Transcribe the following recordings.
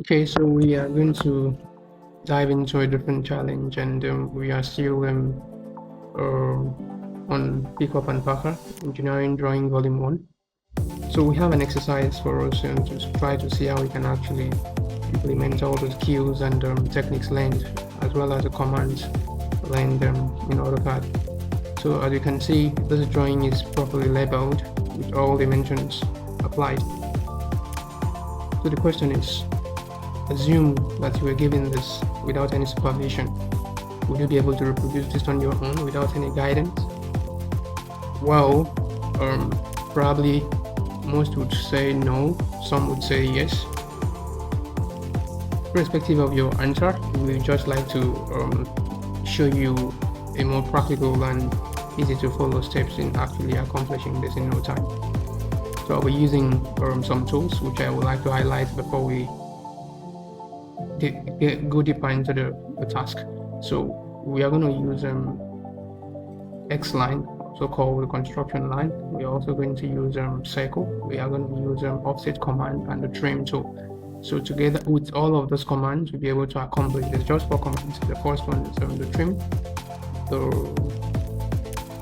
Okay, so we are going to dive into a different challenge, and we are still on Pickup and Packer Engineering Drawing Volume 1. So we have an exercise for us to try to see how we can actually implement all the skills and techniques learned, as well as the commands learned in AutoCAD. So as you can see, this drawing is properly labeled with all dimensions applied. So the question is, assume that you were given this without any supervision. Would you be able to reproduce this on your own without any guidance? Well, probably most would say no, some would say yes. Irrespective of your answer, we would just like to show you a more practical and easy to follow steps in actually accomplishing this in no time. So I'll be using some tools which I would like to highlight before we go deeper into the task. So we are going to use X line, so-called construction line. We are also going to use circle. We are going to use offset command and the trim tool. So together with all of those commands, we'll be able to accomplish this. Just 4 commands. The first one is the trim, the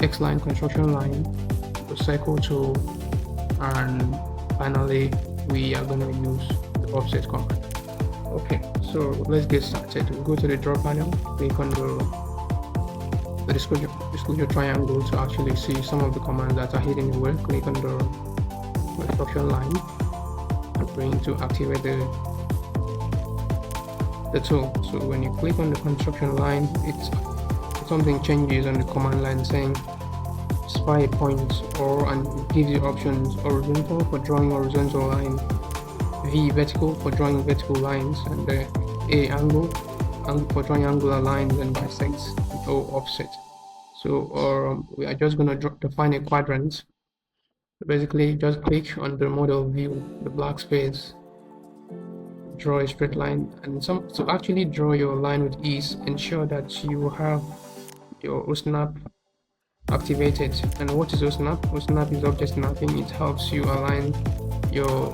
X line construction line, the circle tool, and finally we are going to use the offset command. Okay, so let's get started. We'll go to the draw panel, click on the disclosure triangle to actually see some of the commands that are hidden away. Click on the construction line. I'm going to activate the tool. So when you click on the construction line, something changes on the command line saying specify a point, and it gives you options: horizontal for drawing horizontal line, V vertical for drawing vertical lines, and A angle for drawing angular lines, and bisects or offset. So we are just going to define a quadrant. Basically, just click on the model view, the black space, draw a straight line, and to actually draw your line with ease, ensure that you have your OSNAP activated. And what is OSNAP? OSNAP is object snapping. It helps you align your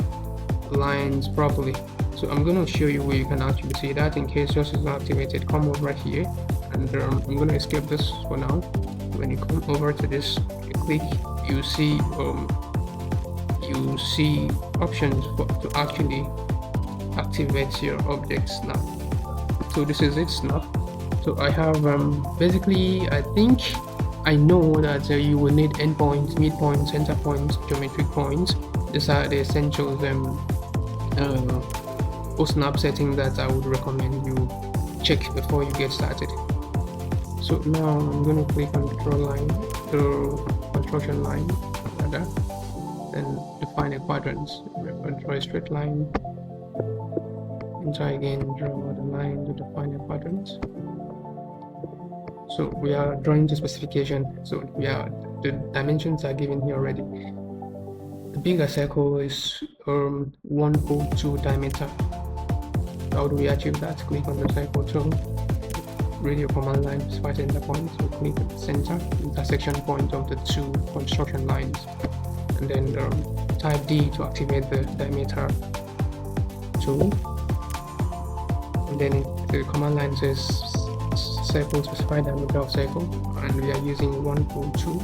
lines properly. So I'm going to show you where you can actually see that. In case yours is not activated, come over here, and I'm going to escape this for now. When you come over to this, you click, you see options to actually activate your object snap. So this is it, snap. So I have basically, I know that you will need endpoints, midpoints, center points, geometric points. These are the essentials OSNAP setting that I would recommend you check before you get started. So now I'm going to click on the draw line, the construction line, rather, then define a quadrant. Draw a straight line, and try again, draw the line to define a quadrant. So we are drawing the specification. So the dimensions are given here already. The bigger circle is 102 diameter. How do we achieve that? Click on the circle tool, read your command line, specify center point. So click at the center, intersection point of the 2 construction lines, and then type D to activate the diameter tool. And then the command line says circle, specify diameter of circle, and we are using 102.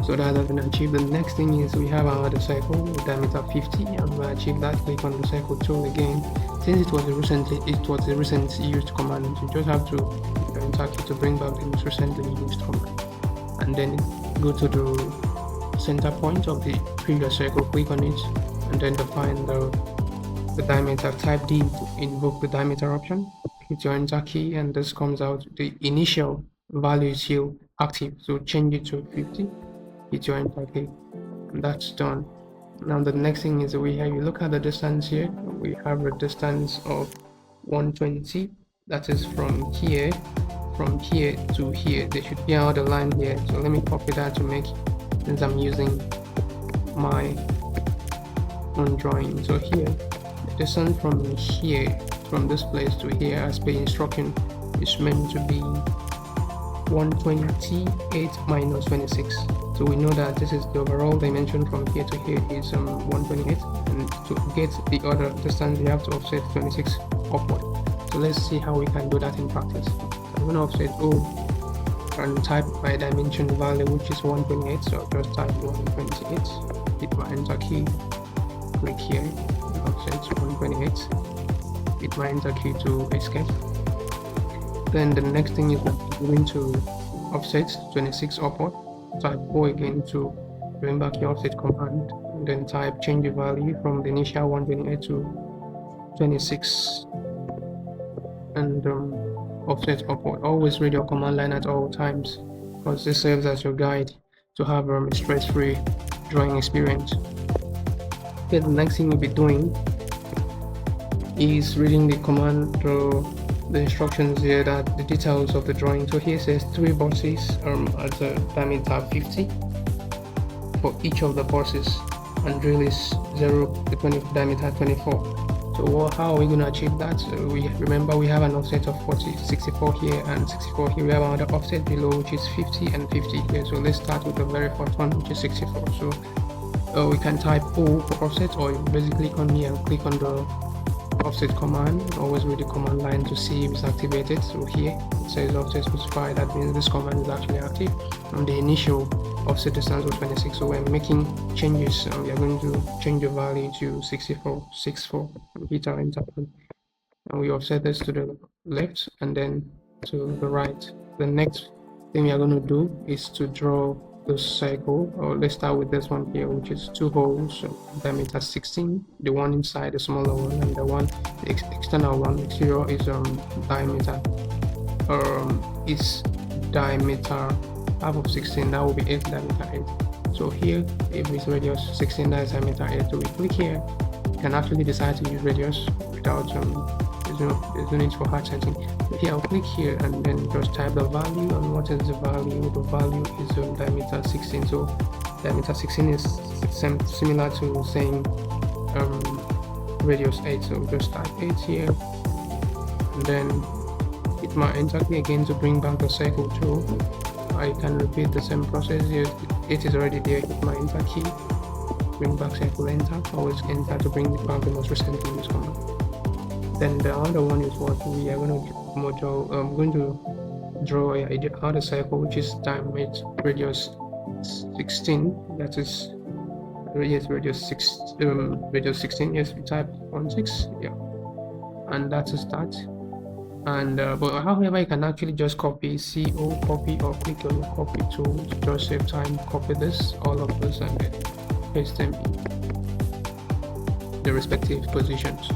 So that has been achieved. The next thing is we have another circle with diameter 50, and we achieve that. Click on the circle tool again. Since it was a recent used command, you just have to enter key to bring back the most recently used command, and then go to the center point of the previous circle, click on it, and then define the diameter. Type D to invoke the diameter option. Hit your enter key, and this comes out. The initial value is still active, so change it to 50. Hit your enter key, and that's done. Now the next thing is you look at the distance here. We have a distance of 120. That is from here to here. There should be another line here. So let me copy that to make, since I'm using my own drawing. So here, the distance from this place to here, as per instruction, is meant to be 128 minus 26. So we know that this is the overall dimension from here to here is 128, and to get the other distance we have to offset 26 upward. So let's see how we can do that in practice. So I'm going to offset O and type my dimension value, which is 128. So just type 128, hit my enter key, click here, offset 128, hit my enter key to escape. Then the next thing is going to offset 26 upward. Type O again to bring back your offset command, and then type change the value from the initial 128 to 26, and offset upward. Always read your command line at all times, because this serves as your guide to have a stress-free drawing experience. Okay, the next thing you'll be doing is reading the command, the instructions here, that the details of the drawing. So here says 3 boxes at a diameter 50 for each of the boxes, and drill is 0 to 20 diameter 24. So how are we going to achieve that? We remember we have an offset of 64 here and 64 here. We have another offset below, which is 50 and 50 here. So let's start with the very first one, which is 64. So we can type O for offset, or you basically click on here and click on the offset command. Always read the command line to see if it's activated. So here it says offset specified. That means this command is actually active. And the initial offset distance was 26. So we're making changes. We are going to change the value to 64, hit our enter, and we offset this to the left and then to the right. The next thing we are going to do is to draw the circle, or let's start with this one here, which is 2 holes, diameter 16, the one inside the smaller one, and the external one, exterior, is diameter half of 16. That will be 8 diameter 8. So here, if it's radius 16, that is diameter 8. So we click here, you can actually decide to use radius without there's no need for hard setting. So here I'll click here and then just type the value. And what is the value? The value is diameter 16. So diameter 16 is similar to saying radius 8. So just type 8 here, and then hit my enter key again to bring back the circle tool. I can repeat the same process here. 8 is already there. Hit my enter key, bring back circle, enter. Always enter to bring back the most recently used command. Then the other one is what we are going to draw. I'm going to draw another circle, which is diameter radius 16. That is radius 16. Yes, we type 16. Yeah, and that's a start. And but however, you can actually just copy, copy, or click on the copy tool to just save time. Copy this, all of this, and then paste them in the respective positions.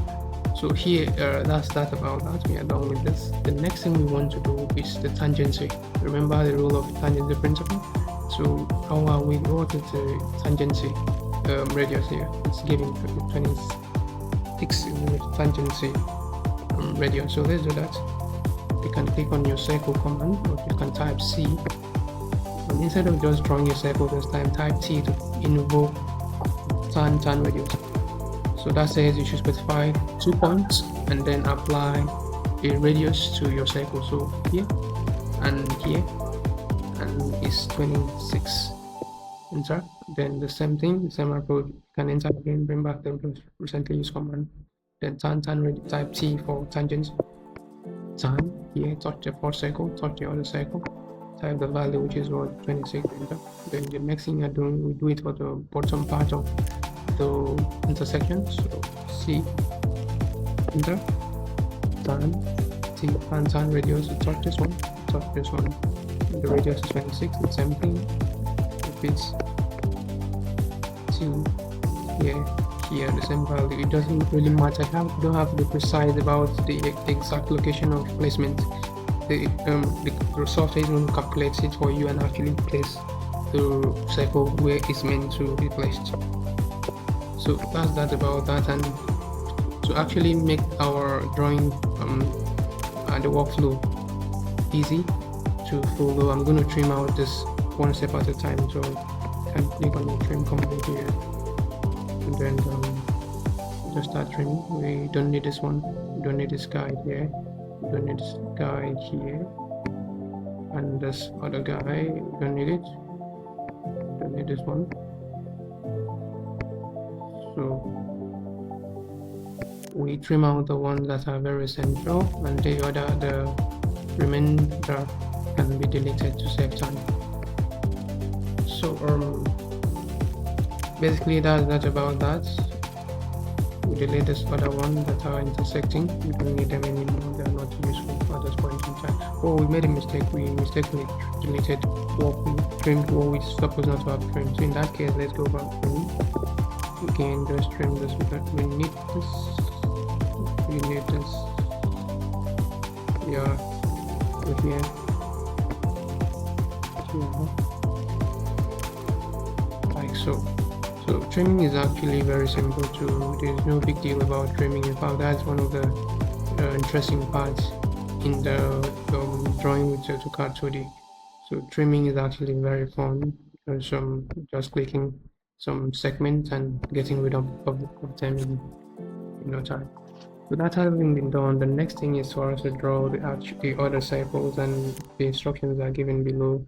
So here, that's that about that. We are done with this. The next thing we want to do is the tangency. Remember the rule of the tangency principle. So how are we? What is the tangency radius here? It's given 26 tangency radius. So let's do that. You can click on your circle command, or you can type C. And instead of just drawing a circle this time, type T to invoke tan radius. So that says you should specify 2 points and then apply a radius to your circle. So here and here, and it's 26. Enter. Then the same thing, the same approach. You can enter again, bring back the recently used command. Then tan radius, type T for tangent. Tan here, touch the first circle, touch the other circle. Type the value, which is 26. Enter. Then the next thing you're doing, we do it for the bottom part of the intersection. So C, enter, tan radius, touch this one, the radius is 26. The same thing repeats to here, the same value. It doesn't really matter. You don't have to be precise about the exact location of placement. The software is going to calculate it for you and actually place the circle where it's meant to be placed. So that's that about that. And to actually make our drawing and the workflow easy to follow, I'm going to trim out this one step at a time. So I can click on the trim command here, and then just start trimming. We don't need this one, we don't need this guy here, we don't need this guy here, and this other guy, we don't need it, don't need this one. So we trim out the ones that are very central, and the remainder can be deleted to save time. So basically that's about that. We delete this other one that are intersecting. We don't need them anymore, they are not useful at this point in time. Oh, we made a mistake. We mistakenly deleted what we trimmed, what we supposed not to have trimmed. So in that case, let's go back to again, just trim this. We need this. We need this. Yeah, with here. Like so. So trimming is actually very simple too. There's no big deal about trimming. In fact, that's one of the interesting parts in the drawing with AutoCAD 2D. So trimming is actually very fun. Just clicking some segments and getting rid of them in no time. So that having been done, the next thing is for us to draw the other cycles, and the instructions are given below.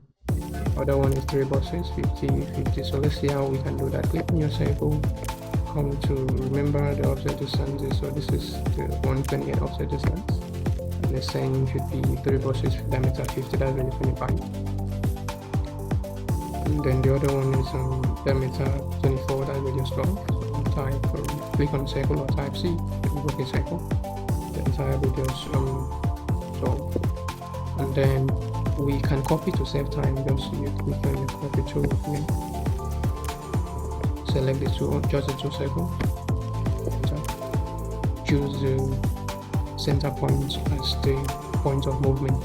Other one is 3 boxes, 50, 50. So let's see how we can do that. Click on your cycle, come to remember the offset distance. So this is the 128 offset distance, and it's saying it should be 3 boxes, diameter 50, that's really 25. And then the other one is diameter 24, that's radius 12. So type click on cycle or type C, okay, cycle, then type radius 12, and then we can copy to save time. Just you click on your copy tool again, select the tool, just the 2 cycles, choose the center point as the point of movement.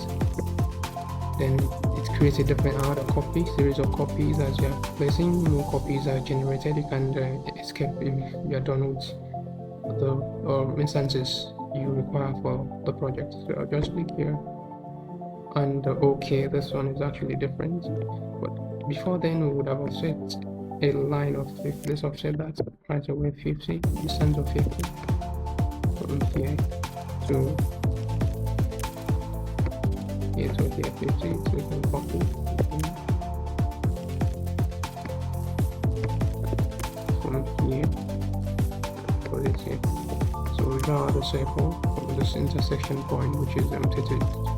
Then it creates a different series of copies. As you are placing, more copies are generated. You can escape if you are done with the instances you require for the project. So I'll just click here, and okay, this one is actually different. But before then, we would have offset a line of 50. Let's offset that right away, 50, distance of 50 from here to here to here, 50. So we can copy from here, put it here. So we draw the circle from this intersection point, which is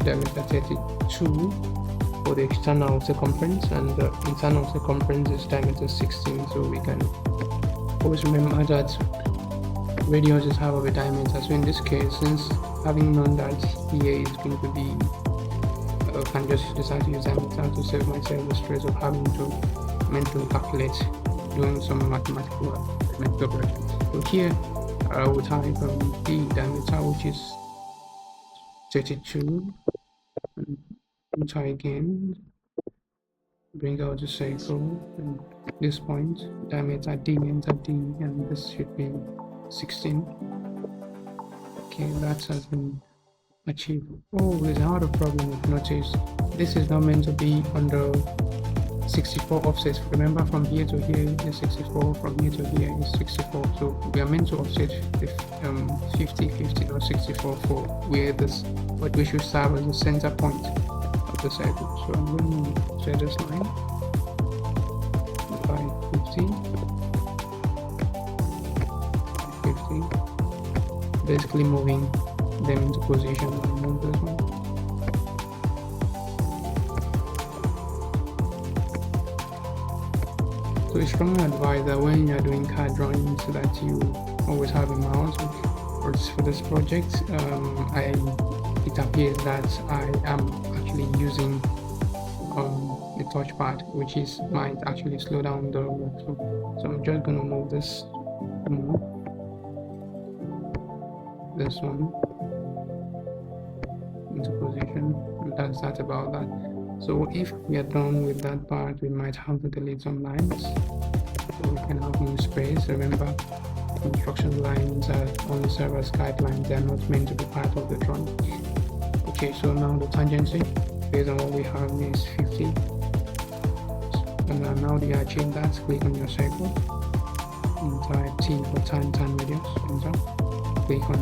diameter 32 for the external circumference, and the internal circumference is diameter 16. So we can always remember that radius is half of a diameter. So in this case, since having known that here is going to be, I can just decide to use diameter to save myself the stress of having to mentally calculate, doing some mathematical operations. So here I will type the diameter, which is 32, and try again, bring out the circle, and this point, diameter D, enter D, and this should be 16. Okay, that has been achieved. Oh, there's another problem you've noticed. This is not meant to be under 64 offsets. Remember, from here to here is 64, from here to here is 64. So we are meant to offset 50, 50, or 64 for where this, what we should serve as the center point of the cycle. So I'm going to set this line by 50, basically moving them into position. I'll move this one. So it's strongly advised that when you are doing CAD drawings, so that you always have a mouse. For this project, it appears that I am actually using the touchpad, which might actually slow down the work. So I'm just going to move this one into position, and that's that about that. So if we are done with that part, we might have to delete some lines, so we can have more space. Remember, construction lines only serve as guidelines, they are not meant to be part of the drawing. Okay, so now the tangency, based on what we have, is 50. And now you achieve that, click on your circle, and type T for tan radius, enter. Click on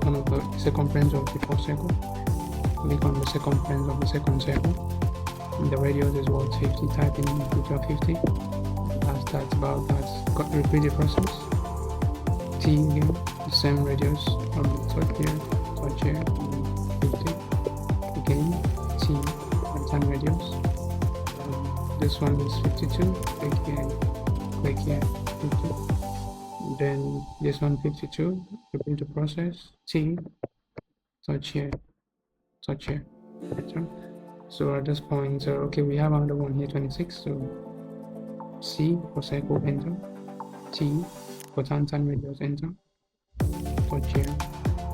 one of the circumference of the first circle, click on the circumference of the second circle, and the radius is 50. Type in equal 50. That's about that. Repeat the process. T again, the same radius, touch here, 50, again, T, and 10 radius. This one is 52, click here, 50. Then this one 52, repeat the process, T, touch here, enter. So at this point, okay, we have another one here, 26, so C for circle, enter, T for tan radius, enter, touch here,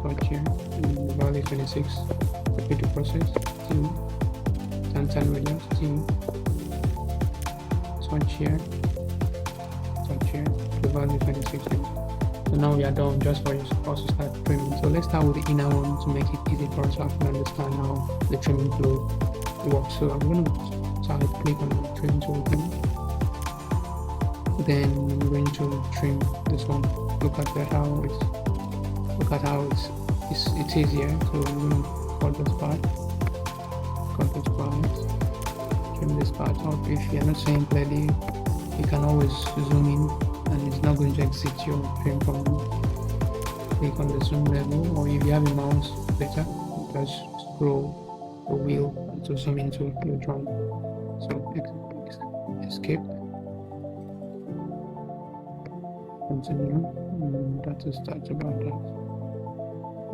the value 26, repeat the process, T, tan radius, T, touch here, the value 26, enter. So now we are done, just for us to start trimming. So let's start with the inner one to make it easy for us to understand how the trimming flow works. So I'm going to click on the trim tool again. Then I'm going to trim this one. Look at how it's easier. So I'm going to cut this part, trim this part off. If you're not seeing clearly, you can always zoom in, and it's not going to exit your trim point. Click on the zoom level, or if you have a mouse, better, just scroll the wheel to zoom into your drawing. So escape, continue, and that's about that.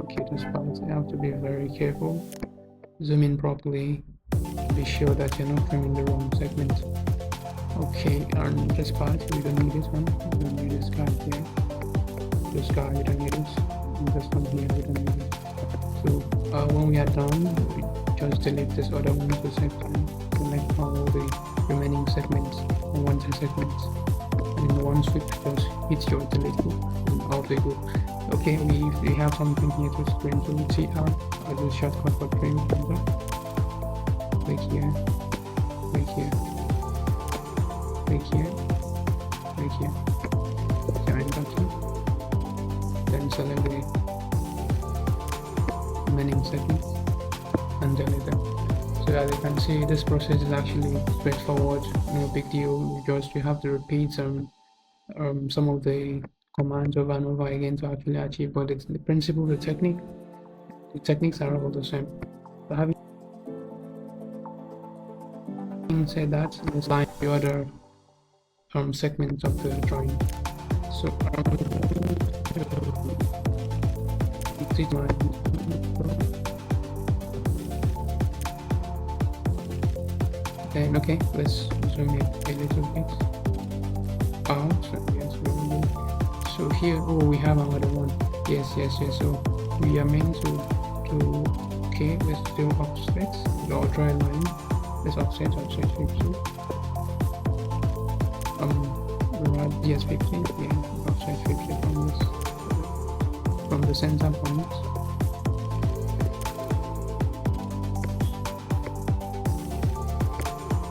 Okay, this part you have to be very careful. Zoom in properly, be sure that you're not trimming the wrong segment. Okay, and this part, we don't need this one, we don't need this guy here, this guy, we don't need this, and this one here, we don't need it. So when we are done, we just delete this other one to save time, select all the remaining segments, unwanted segments, and in one sweep, just hit your delete key, and out they go. Okay, we have something here to screen to TR, I do shortcut for trim, click here, join button, then select the remaining settings and delete them. So as you can see, this process is actually straightforward, no big deal. You have to repeat some of the commands over and over again to actually achieve, but it's the principle, the techniques are all the same. So having said that, let's line the other segments of the drawing. So okay, let's zoom in a little bit out. So here, we have another one. Yes. So we are meant to okay, let's do offset or draw a line. Let's offset 50. Yes, 50. Yeah, offset 50 from the center point.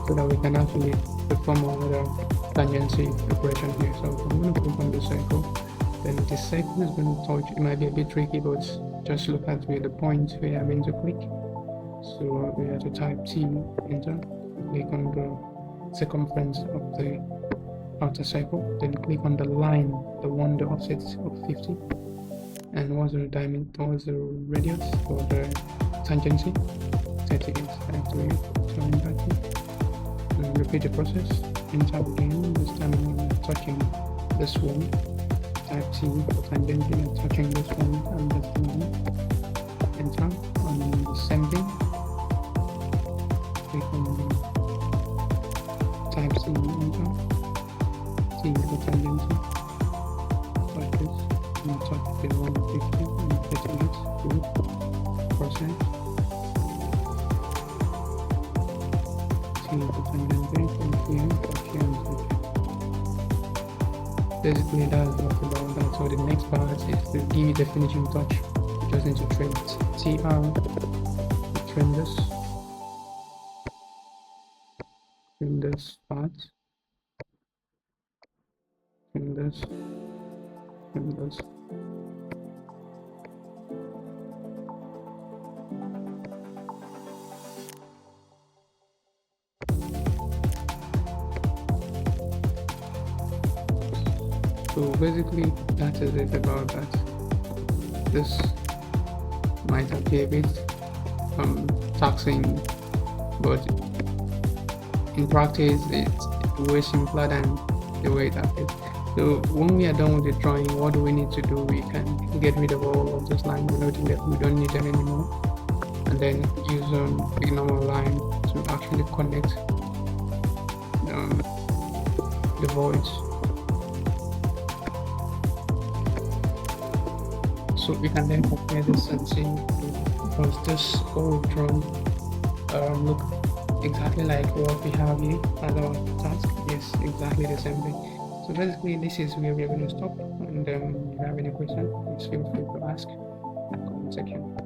So that we can actually perform our tangency operation here. So I'm going to click on the circle. Then this circle is going to touch. It might be a bit tricky, but just look at where the point we are going to click. So we have to type T, enter, click on the circumference of the outer circle, then click on the line, the offset of 50, and what's the radius or the tangency, 38, activate, join button, and repeat the process, enter again, this time I'm touching this one, type T for tangency, and touching this one and this one, enter, and the same thing, click on type C, enter, T for tangency, like this, and touch the 150 and 38, good, process, T for tangency, from here, touch here, and touch here. Basically that's what about that. So the next part is to give it the finishing touch. You just need to trim TR, trim this part, trim this. So basically that is it about that. this might appear a bit taxing, but in practice it's way simpler than the way it appears. So when we are done with the drawing, what do we need to do? We can get rid of all of those lines, noting that we don't need them anymore, and then use a normal line to actually connect the voids. So we can then compare this and see, does this whole drawing look exactly like what we have here as our task? Yes, exactly the same thing. So basically this is where we're going to stop, and if you have any questions, please feel free to ask in the comment section.